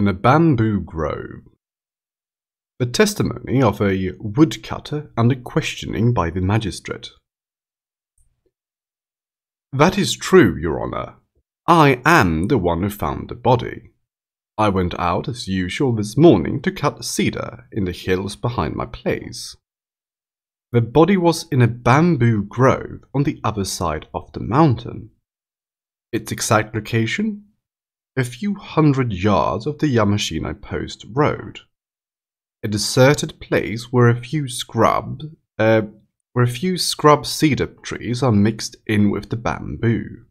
in a bamboo grove. The testimony of a woodcutter under questioning by the magistrate. That is true, Your Honour. I am the one who found the body. I went out as usual this morning to cut cedar in the hills behind my place. The body was in a bamboo grove on the other side of the mountain. Its exact location? A few hundred yards off the Yamashina Post Road. A deserted place where a few scrub cedar trees are mixed in with the bamboo.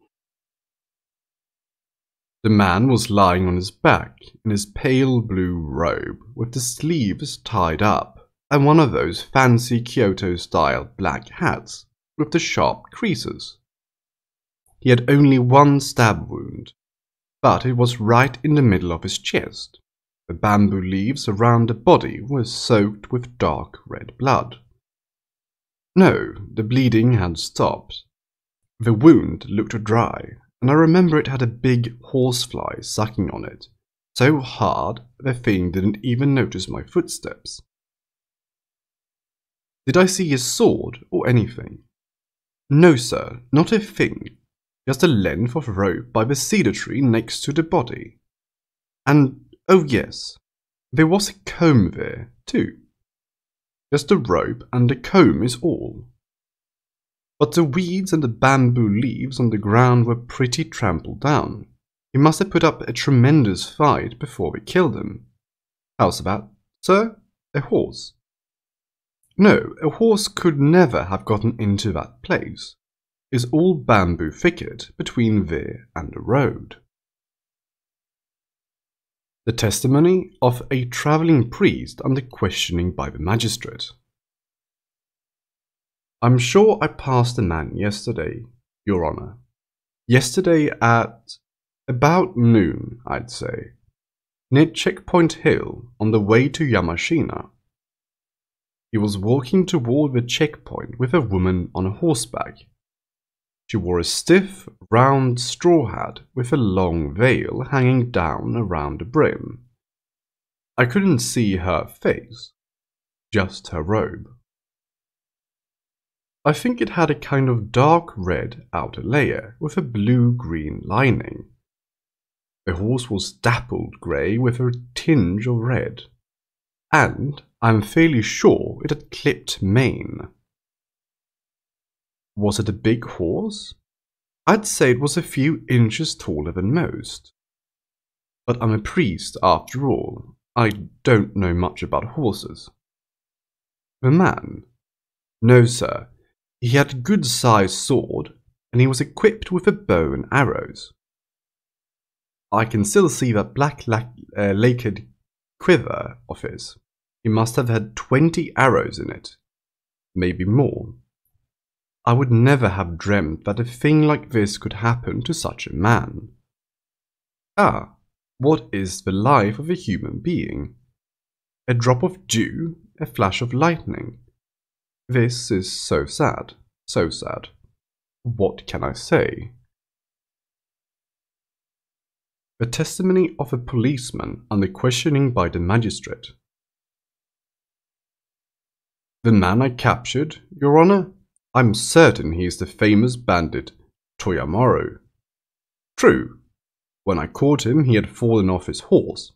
The man was lying on his back in his pale blue robe with the sleeves tied up and one of those fancy Kyoto-style black hats with the sharp creases. He had only one stab wound, but it was right in the middle of his chest. The bamboo leaves around the body were soaked with dark red blood. No, the bleeding had stopped. The wound looked dry, and I remember it had a big horsefly sucking on it, so hard the thing didn't even notice my footsteps. Did I see his sword or anything? No, sir, not a thing. Just a length of rope by the cedar tree next to the body. And, oh yes, there was a comb there, too. Just a rope and a comb is all. But the weeds and the bamboo leaves on the ground were pretty trampled down. He must have put up a tremendous fight before we killed him. How's that, sir? A horse? No, a horse could never have gotten into that place. It's all bamboo thicket between there and the road. The testimony of a travelling priest under questioning by the magistrate. I'm sure I passed a man yesterday, Your Honour. Yesterday at about noon, I'd say, near Checkpoint Hill on the way to Yamashina. He was walking toward the checkpoint with a woman on a horseback. She wore a stiff, round straw hat with a long veil hanging down around the brim. I couldn't see her face, just her robe. I think it had a kind of dark red outer layer with a blue-green lining. The horse was dappled grey with a tinge of red, and I'm fairly sure it had clipped mane. Was it a big horse? I'd say it was a few inches taller than most. But I'm a priest after all. I don't know much about horses. The man? No, sir. He had a good-sized sword, and he was equipped with a bow and arrows. I can still see that black lacquered quiver of his. He must have had 20 arrows in it, maybe more. I would never have dreamt that a thing like this could happen to such a man. Ah, what is the life of a human being? A drop of dew, a flash of lightning. This is so sad, so sad. What can I say? The testimony of a policeman under questioning by the magistrate. The man I captured, Your Honour? I'm certain he is the famous bandit Toyamaru. True, when I caught him he had fallen off his horse,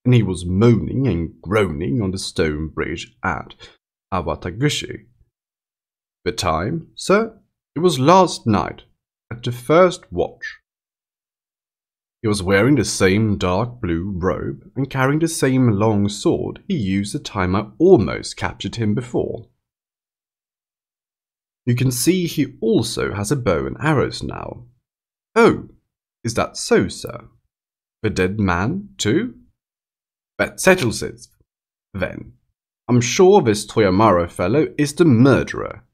and he was moaning and groaning on the stone bridge at Awataguchi. The time, sir? It was last night, at the first watch. He was wearing the same dark blue robe and carrying the same long sword he used the time I almost captured him before. You can see he also has a bow and arrows now. Oh, is that so, sir? The dead man, too? That settles it, then. I'm sure this Toyamaru fellow is the murderer.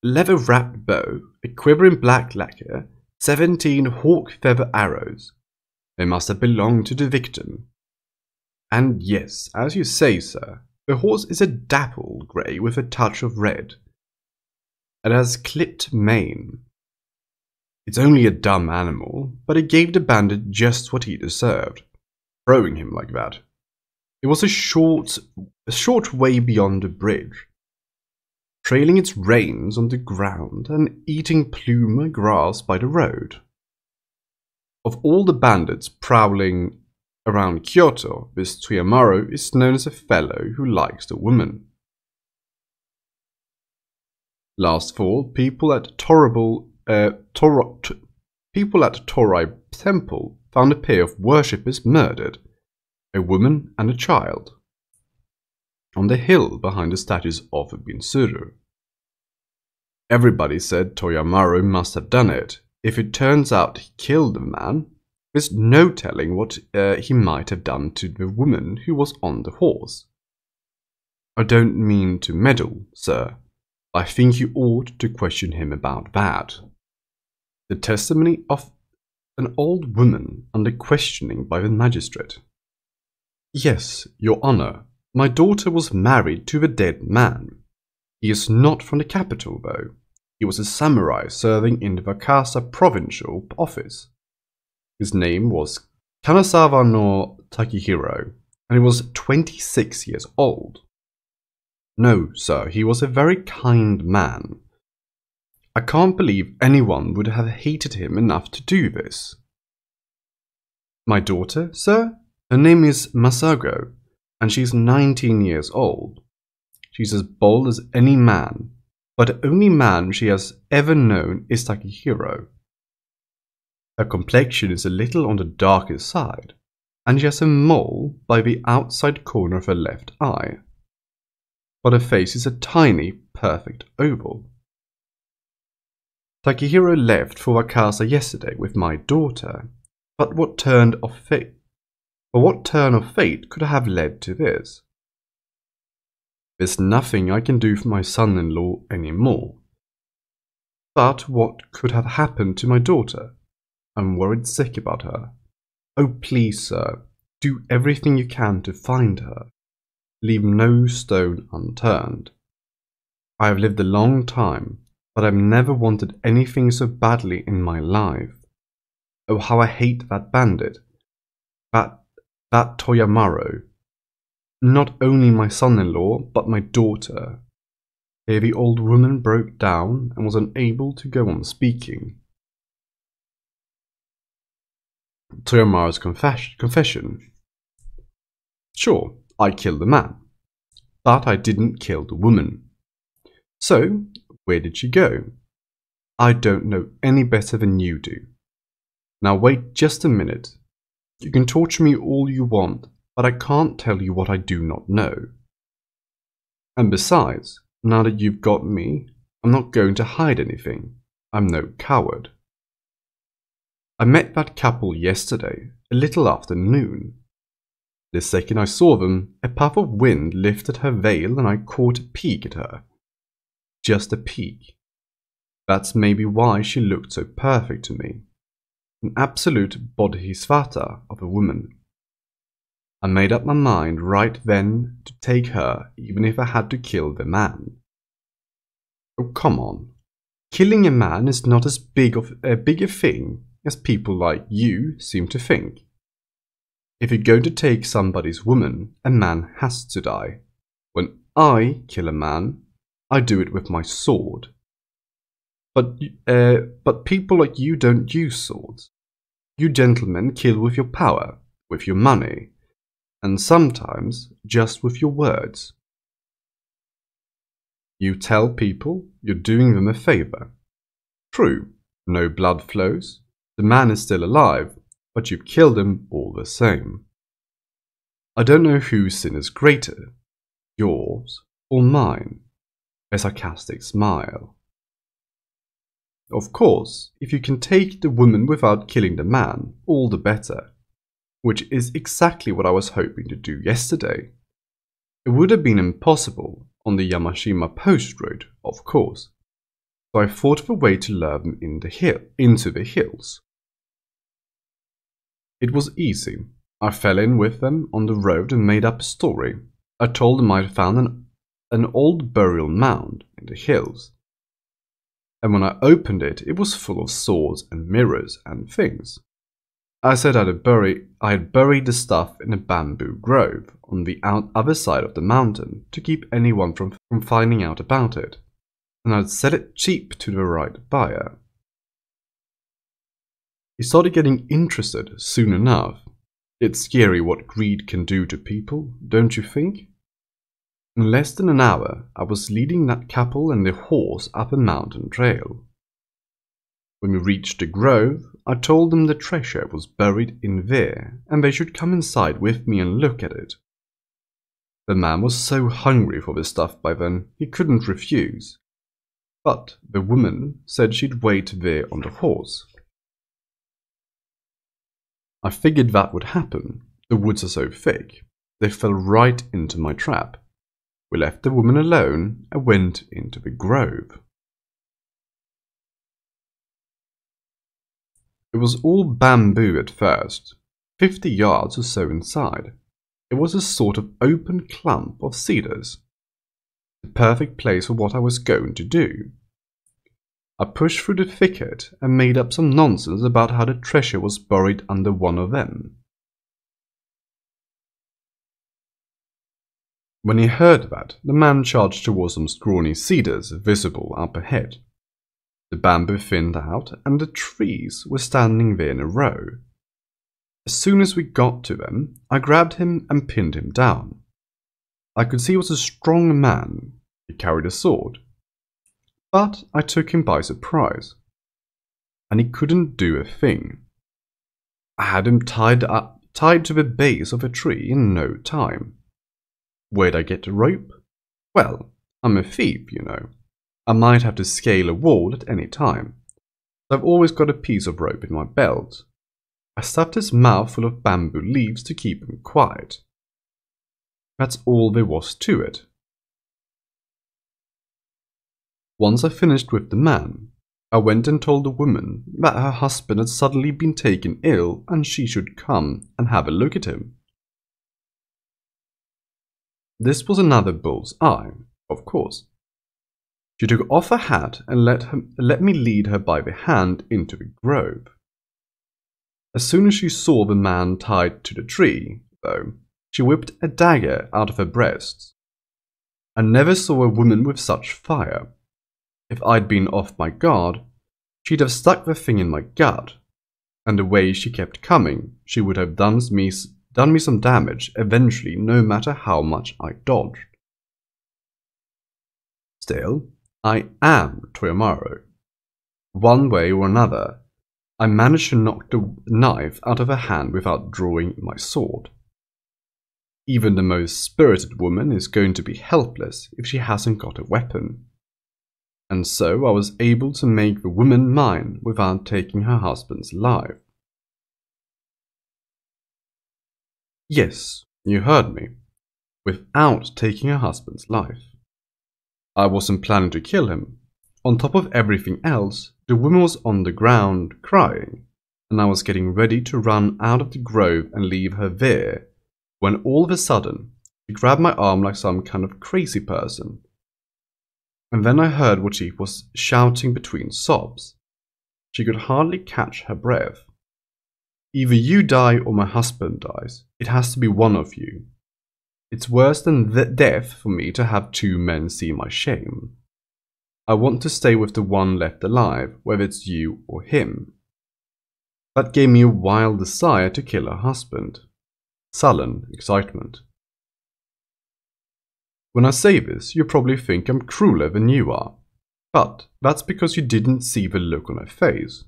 Leather-wrapped bow, a quiver in black lacquer, 17 hawk-feather arrows. They must have belonged to the victim. And yes, as you say, sir, the horse is a dappled grey with a touch of red. It has clipped mane. It's only a dumb animal, but it gave the bandit just what he deserved. throwing him like that. It was a short way beyond the bridge, trailing its reins on the ground and eating plumer grass by the road. Of all the bandits prowling around Kyoto, this Toyamaru is known as a fellow who likes the woman. Last fall, people at Torai Temple found a pair of worshippers murdered, a woman and a child, on the hill behind the statues of Binsuru. Everybody said Toyamaru must have done it. If it turns out he killed the man, there's no telling what he might have done to the woman who was on the horse. I don't mean to meddle, sir, but I think you ought to question him about that. The testimony of an old woman under questioning by the magistrate. Yes, Your Honor, my daughter was married to the dead man. He is not from the capital, though. He was a samurai serving in the Wakasa provincial office. His name was Kanazawa no Takehiro, and he was 26 years old. No, sir, he was a very kind man. I can't believe anyone would have hated him enough to do this. My daughter, sir? Her name is Masago, and she's 19 years old. She's as bold as any man, but the only man she has ever known is Takehiro. Her complexion is a little on the darker side, and she has a mole by the outside corner of her left eye. But her face is a tiny, perfect oval. Takehiro left for Wakasa yesterday with my daughter, but what turn of fate could have led to this? There's nothing I can do for my son-in-law anymore. But what could have happened to my daughter? I'm worried sick about her. Oh, please, sir, do everything you can to find her. Leave no stone unturned. I have lived a long time, but I've never wanted anything so badly in my life. Oh, how I hate that bandit. That Toyamaru. Not only my son-in-law, but my daughter. Here the old woman broke down and was unable to go on speaking. Toyamaru's confession. Sure, I killed the man, but I didn't kill the woman. So, where did she go? I don't know any better than you do. Now wait just a minute. You can torture me all you want, but I can't tell you what I do not know. And besides, now that you've got me, I'm not going to hide anything. I'm no coward. I met that couple yesterday, a little after noon. The second I saw them, a puff of wind lifted her veil and I caught a peek at her. Just a peek. That's maybe why she looked so perfect to me. An absolute bodhisattva of a woman. I made up my mind right then to take her even if I had to kill the man. Oh, come on. Killing a man is not as big a thing as people like you seem to think. If you're going to take somebody's woman, a man has to die. When I kill a man, I do it with my sword. But people like you don't use swords. You gentlemen kill with your power, with your money, and sometimes just with your words. You tell people you're doing them a favor. True, no blood flows, the man is still alive, but you've killed him all the same. I don't know whose sin is greater, yours or mine. A sarcastic smile. Of course, if you can take the woman without killing the man, all the better, which is exactly what I was hoping to do yesterday. It would have been impossible on the Yamashima Post Road, of course, so I thought of a way to lure them into the hills. It was easy. I fell in with them on the road and made up a story. I told them I'd found an old burial mound in the hills. And when I opened it, it was full of swords and mirrors and things. I said I had buried the stuff in a bamboo grove on the other side of the mountain to keep anyone from finding out about it, and I'd sell it cheap to the right buyer. He started getting interested soon enough. It's scary what greed can do to people, don't you think? In less than an hour, I was leading that couple and their horse up a mountain trail. When we reached the grove, I told them the treasure was buried in there, and they should come inside with me and look at it. The man was so hungry for the stuff by then, he couldn't refuse. But the woman said she'd wait there on the horse. I figured that would happen. The woods are so thick. They fell right into my trap. We left the woman alone and went into the grove. It was all bamboo at first, 50 yards or so inside. It was a sort of open clump of cedars. The perfect place for what I was going to do. I pushed through the thicket and made up some nonsense about how the treasure was buried under one of them. When he heard that, the man charged towards some scrawny cedars visible up ahead. The bamboo thinned out, and the trees were standing there in a row. As soon as we got to them, I grabbed him and pinned him down. I could see he was a strong man. He carried a sword. But I took him by surprise, and he couldn't do a thing. I had him tied to the base of a tree in no time. Where'd I get the rope? Well, I'm a thief, you know. I might have to scale a wall at any time, so I've always got a piece of rope in my belt. I stuffed his mouth full of bamboo leaves to keep him quiet. That's all there was to it. Once I finished with the man, I went and told the woman that her husband had suddenly been taken ill and she should come and have a look at him. This was another bull's eye, of course. She took off her hat and let me lead her by the hand into the grove. As soon as she saw the man tied to the tree, though, she whipped a dagger out of her breast. I never saw a woman with such fire. If I'd been off my guard, she'd have stuck the thing in my gut, and the way she kept coming, she would have done me some damage eventually, no matter how much I dodged. Still, I am Toyomaru. One way or another, I managed to knock the knife out of her hand without drawing my sword. Even the most spirited woman is going to be helpless if she hasn't got a weapon. And so I was able to make the woman mine without taking her husband's life. Yes, you heard me. Without taking her husband's life. I wasn't planning to kill him. On top of everything else, the woman was on the ground crying, and I was getting ready to run out of the grove and leave her there, when all of a sudden, she grabbed my arm like some kind of crazy person. And then I heard what she was shouting between sobs. She could hardly catch her breath. Either you die or my husband dies. It has to be one of you. It's worse than death for me to have two men see my shame. I want to stay with the one left alive, whether it's you or him. That gave me a wild desire to kill her husband. Sullen excitement. When I say this, you probably think I'm crueler than you are. But that's because you didn't see the look on her face.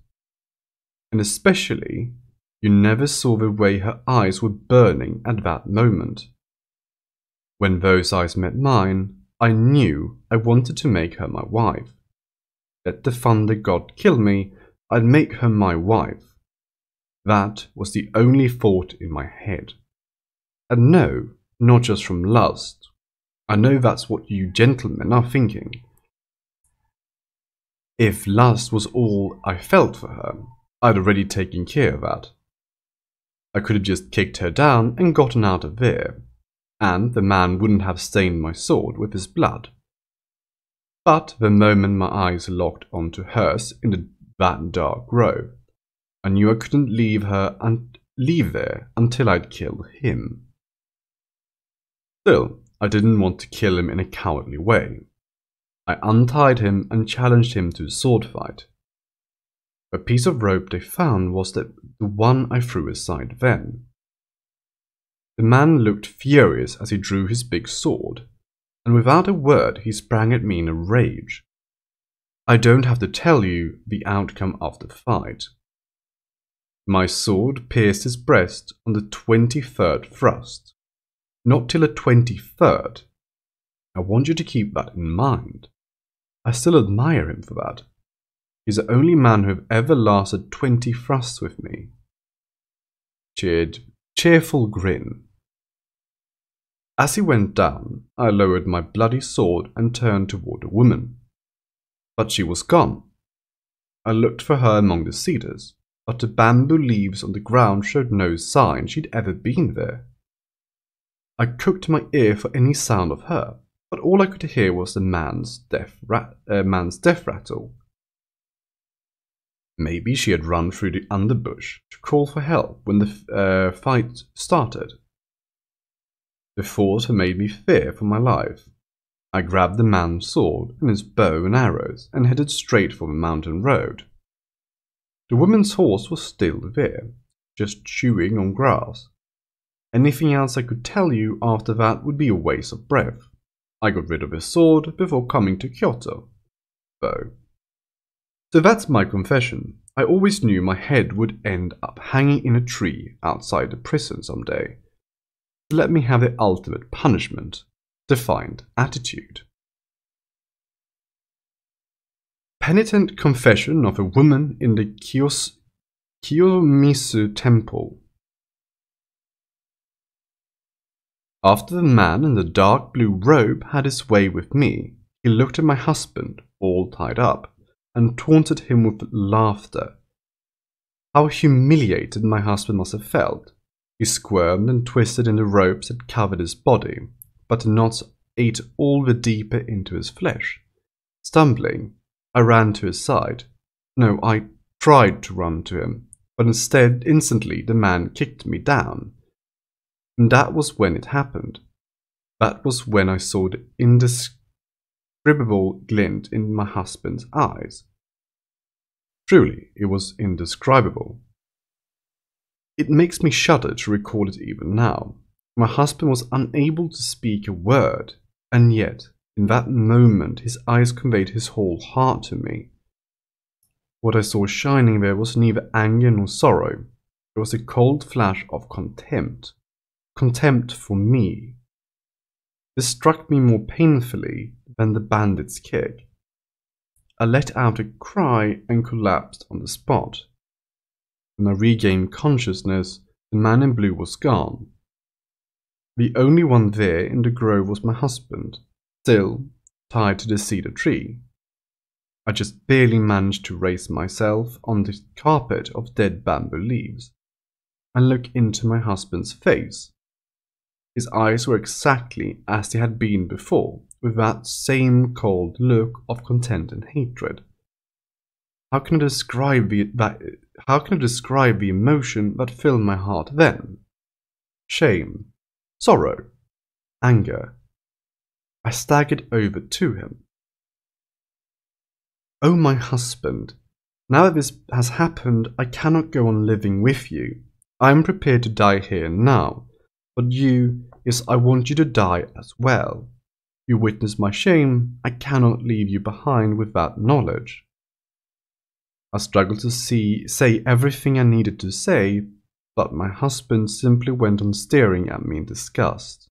And especially, you never saw the way her eyes were burning at that moment. When those eyes met mine, I knew I wanted to make her my wife. Let the thunder god kill me, I'd make her my wife. That was the only thought in my head. And no, not just from lust. I know that's what you gentlemen are thinking. If lust was all I felt for her, I'd already taken care of that. I could have just kicked her down and gotten out of there, and the man wouldn't have stained my sword with his blood. But the moment my eyes locked onto hers in that dark grove, I knew I couldn't leave there until I'd killed him. Still, I didn't want to kill him in a cowardly way. I untied him and challenged him to a sword fight. A piece of rope they found was the one I threw aside then. The man looked furious as he drew his big sword, and without a word he sprang at me in a rage. I don't have to tell you the outcome of the fight. My sword pierced his breast on the 23rd thrust. Not till the 23rd. I want you to keep that in mind. I still admire him for that. He's the only man who ever lasted 20 thrusts with me. Cheerful grin. As he went down, I lowered my bloody sword and turned toward the woman. But she was gone. I looked for her among the cedars, but the bamboo leaves on the ground showed no sign she'd ever been there. I cocked my ear for any sound of her, but all I could hear was the man's death rattle. Maybe she had run through the underbush to call for help when the fight started. The thought had made me fear for my life. I grabbed the man's sword and his bow and arrows and headed straight for the mountain road. The woman's horse was still there, just chewing on grass. Anything else I could tell you after that would be a waste of breath. I got rid of his sword before coming to Kyoto, though. So that's my confession. I always knew my head would end up hanging in a tree outside the prison someday. So let me have the ultimate punishment, defiant attitude. Penitent confession of a woman in the Kiyomizu temple. After the man in the dark blue robe had his way with me, he looked at my husband, all tied up, and taunted him with laughter. How humiliated my husband must have felt. He squirmed and twisted in the ropes that covered his body, but the knots ate all the deeper into his flesh. Stumbling, I ran to his side. No, I tried to run to him, but instead, instantly, the man kicked me down. And that was when it happened. That was when I saw the indescribable glint in my husband's eyes. Truly, it was indescribable. It makes me shudder to recall it even now. My husband was unable to speak a word, and yet, in that moment, his eyes conveyed his whole heart to me. What I saw shining there was neither anger nor sorrow. It was a cold flash of contempt. Contempt for me. This struck me more painfully than the bandit's kick. I let out a cry and collapsed on the spot. When I regained consciousness, the man in blue was gone. The only one there in the grove was my husband, still tied to the cedar tree. I just barely managed to raise myself on the carpet of dead bamboo leaves and look into my husband's face. His eyes were exactly as they had been before, with that same cold look of contempt and hatred. How can I describe the emotion that filled my heart then? Shame, sorrow, anger. I staggered over to him. Oh, my husband, now that this has happened, I cannot go on living with you. I am prepared to die here and now. But you, yes, I want you to die as well. You witness my shame. I cannot leave you behind with that knowledge. I struggled to say everything I needed to say, but my husband simply went on staring at me in disgust.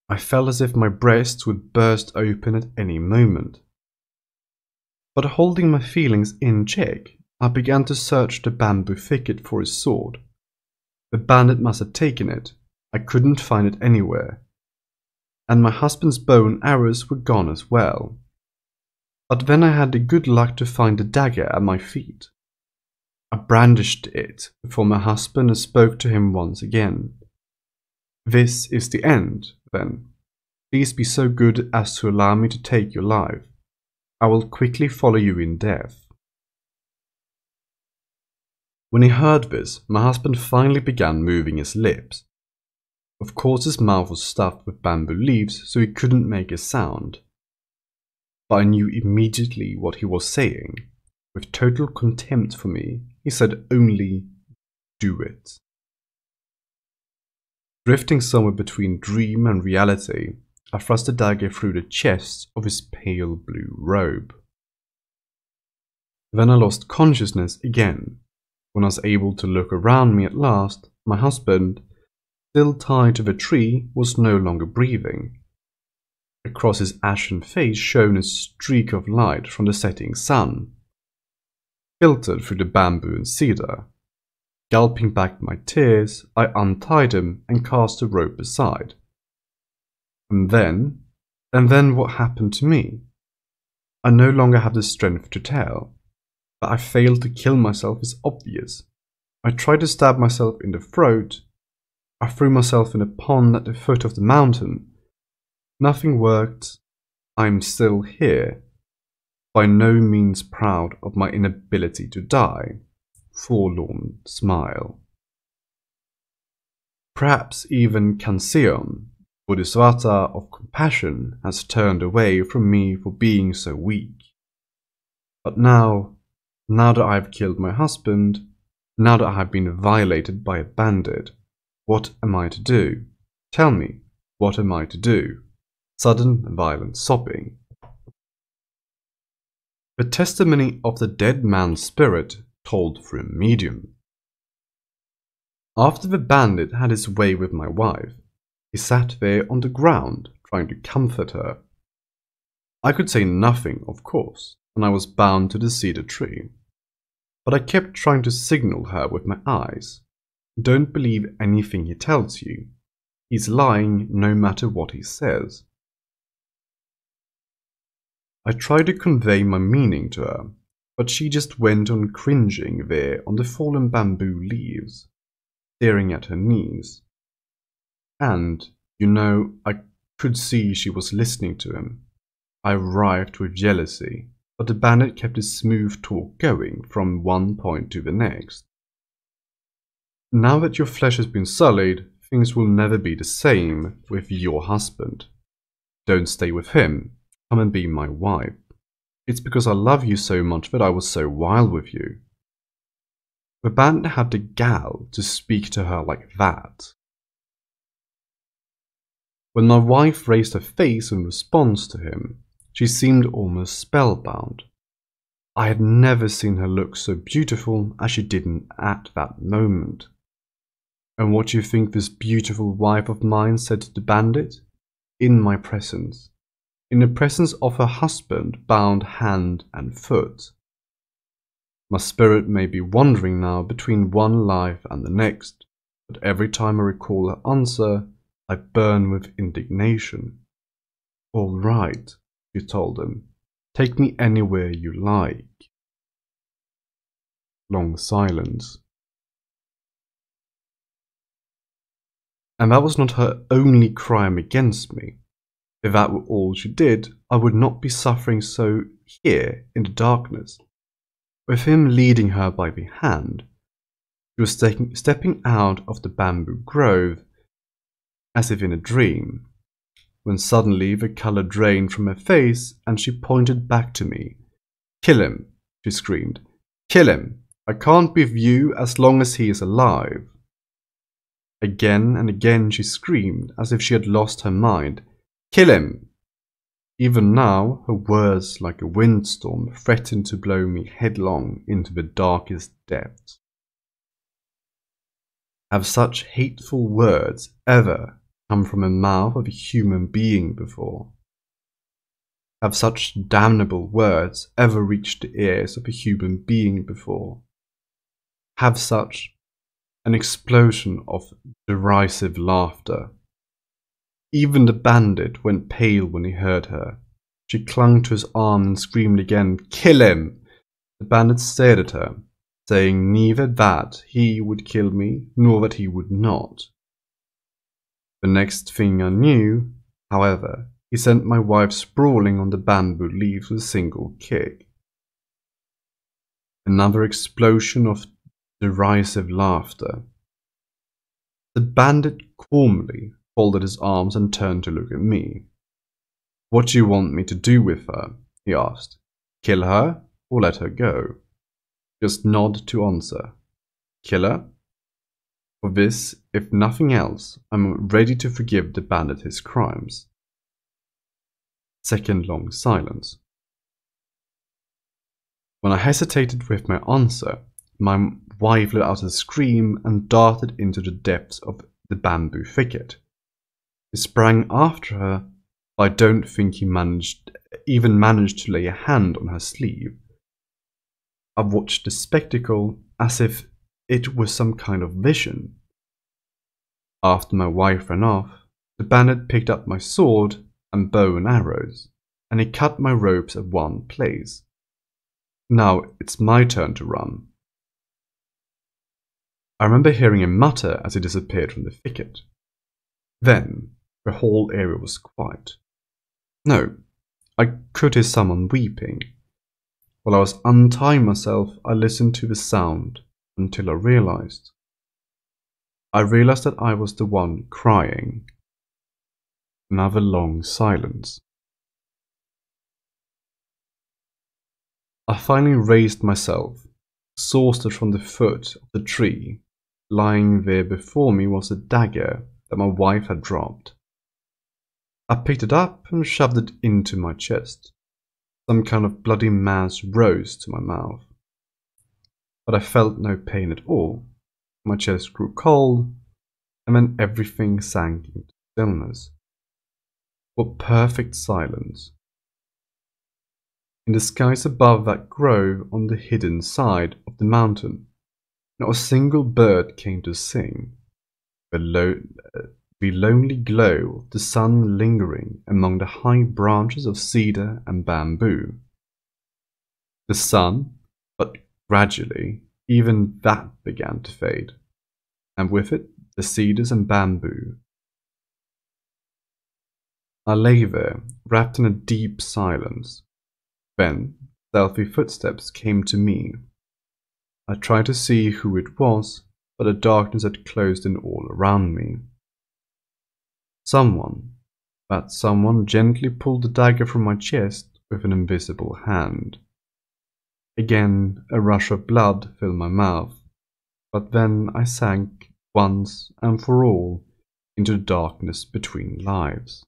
I felt as if my breast would burst open at any moment. But holding my feelings in check, I began to search the bamboo thicket for his sword. The bandit must have taken it. I couldn't find it anywhere. And my husband's bow and arrows were gone as well. But then I had the good luck to find the dagger at my feet. I brandished it before my husband and spoke to him once again. This is the end, then. Please be so good as to allow me to take your life. I will quickly follow you in death. When he heard this, my husband finally began moving his lips. Of course his mouth was stuffed with bamboo leaves, so he couldn't make a sound. But I knew immediately what he was saying. With total contempt for me, he said only, "Do it." Drifting somewhere between dream and reality, I thrust a dagger through the chest of his pale blue robe. Then I lost consciousness again. When I was able to look around me at last, my husband, still tied to the tree, was no longer breathing. Across his ashen face shone a streak of light from the setting sun, filtered through the bamboo and cedar. Gulping back my tears, I untied him and cast the rope aside. And then what happened to me? I no longer have the strength to tell. That I failed to kill myself is obvious. I tried to stab myself in the throat. I threw myself in a pond at the foot of the mountain. Nothing worked. I'm still here, by no means proud of my inability to die. Forlorn smile. Perhaps even Kanseon, Bodhisattva of compassion, has turned away from me for being so weak. But now that I have killed my husband, now that I have been violated by a bandit, what am I to do? Tell me, what am I to do? Sudden violent sobbing. The testimony of the dead man's spirit told through a medium. After the bandit had his way with my wife, he sat there on the ground trying to comfort her. I could say nothing, of course, and I was bound to the cedar tree. But I kept trying to signal her with my eyes. Don't believe anything he tells you. He's lying no matter what he says. I tried to convey my meaning to her, but she just went on cringing there on the fallen bamboo leaves, staring at her knees. And, I could see she was listening to him. I writhed with jealousy, but the bandit kept his smooth talk going from one point to the next. Now that your flesh has been sullied, things will never be the same with your husband. Don't stay with him. Come and be my wife. It's because I love you so much that I was so wild with you. The bandit had the gall to speak to her like that. When my wife raised her face in response to him, she seemed almost spellbound. I had never seen her look so beautiful as she did at that moment. And what do you think this beautiful wife of mine said to the bandit? In my presence. In the presence of her husband bound hand and foot. My spirit may be wandering now between one life and the next, but every time I recall her answer, I burn with indignation. All right, she told him. Take me anywhere you like. Long silence. And that was not her only crime against me. If that were all she did, I would not be suffering so here in the darkness. With him leading her by the hand, she was stepping out of the bamboo grove as if in a dream, when suddenly the colour drained from her face and she pointed back to me. Kill him, she screamed. Kill him! I can't be with you as long as he is alive. Again and again she screamed as if she had lost her mind. Kill him! Even now, her words like a windstorm threatened to blow me headlong into the darkest depths. Have such hateful words ever come from the mouth of a human being before? Have such damnable words ever reached the ears of a human being before? Have such an explosion of derisive laughter? Even the bandit went pale when he heard her. She clung to his arm and screamed again, Kill him! The bandit stared at her, saying neither that he would kill me, nor that he would not. The next thing I knew, however, he sent my wife sprawling on the bamboo leaves with a single kick. Another explosion of derisive laughter. The bandit calmly folded his arms and turned to look at me. "What do you want me to do with her?" he asked. "Kill her or let her go?" Just nod to answer. "Kill her? For this, if nothing else, I'm ready to forgive the bandit his crimes." Second long silence. When I hesitated with my answer, my wife let out a scream and darted into the depths of the bamboo thicket. He sprang after her, but I don't think he even managed to lay a hand on her sleeve. I watched the spectacle as if it was some kind of vision. After my wife ran off, the bandit picked up my sword and bow and arrows, and he cut my ropes at one place. Now it's my turn to run. I remember hearing him mutter as he disappeared from the thicket. Then the whole area was quiet. No, I could hear someone weeping. While I was untying myself, I listened to the sound until I realized that I was the one crying. Another long silence. I finally raised myself, exhausted from the foot of the tree. Lying there before me was a dagger that my wife had dropped. I picked it up and shoved it into my chest. Some kind of bloody mass rose to my mouth. But I felt no pain at all. My chest grew cold, and then everything sank into stillness. What perfect silence. In the skies above that grove on the hidden side of the mountain, not a single bird came to sing. The lonely glow of the sun lingering among the high branches of cedar and bamboo. The sun, but gradually, even that began to fade, and with it the cedars and bamboo. I lay there, wrapped in a deep silence. Then stealthy footsteps came to me. I tried to see who it was, but the darkness had closed in all around me. That someone gently pulled the dagger from my chest with an invisible hand. Again, a rush of blood filled my mouth, but then I sank once and for all into the darkness between lives.